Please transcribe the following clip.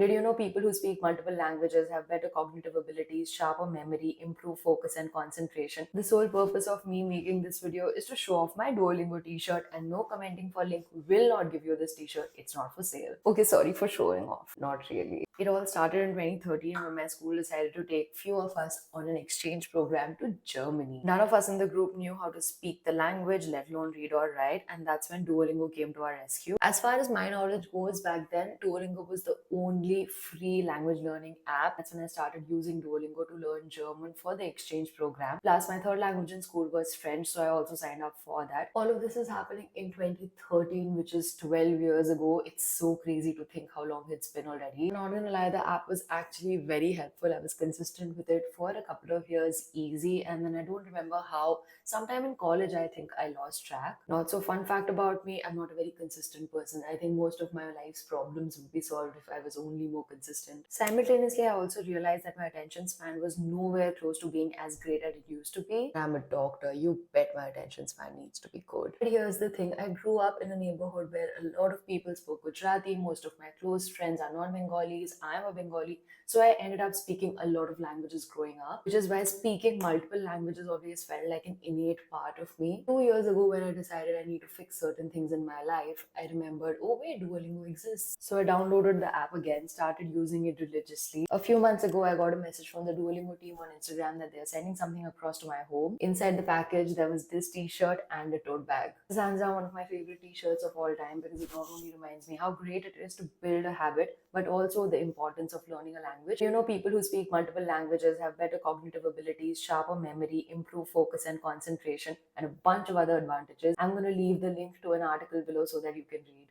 Did you know people who speak multiple languages have better cognitive abilities, sharper memory, improved focus and concentration? The sole purpose of me making this video is to show off my Duolingo t-shirt, and no commenting for link will not give you this t-shirt. It's not for sale. Okay, sorry for showing off. Not really. It all started in 2013 when my school decided to take few of us on an exchange program to Germany. None of us in the group knew how to speak the language, let alone read or write, and that's when Duolingo came to our rescue. As far as my knowledge goes, back then, Duolingo was the only free language learning app. That's when I started using Duolingo to learn German for the exchange program. Plus, my third language in school was French, so I also signed up for that. All of this is happening in 2013, which is 12 years ago. It's so crazy to think how long it's been already. Not gonna lie, the app was actually very helpful. I was consistent with it for a couple of years easy, and then I don't remember how. Sometime in college, I think I lost track. Not so fun fact about me, I'm not a very consistent person. I think most of my life's problems would be solved if I was only more consistent. Simultaneously, I also realized that my attention span was nowhere close to being as great as it used to be. I'm a doctor, you bet my attention span needs to be good. But here's the thing, I grew up in a neighborhood where a lot of people spoke Gujarati, most of my close friends are non-Bengalis, I'm a Bengali, so I ended up speaking a lot of languages growing up, which is why speaking multiple languages always felt like an innate part of me. 2 years ago, when I decided I need to fix certain things in my life, I remembered, oh wait, Duolingo exists. So I downloaded the app again, started using it religiously. A few months ago, I got a message from the Duolingo team on Instagram that they're sending something across to my home. Inside the package, there was this t-shirt and a tote bag. This is hands down one of my favorite t-shirts of all time because it not only reminds me how great it is to build a habit, but also the importance of learning a language. You know, people who speak multiple languages have better cognitive abilities, sharper memory, improved focus and concentration, and a bunch of other advantages. I'm going to leave the link to an article below so that you can read.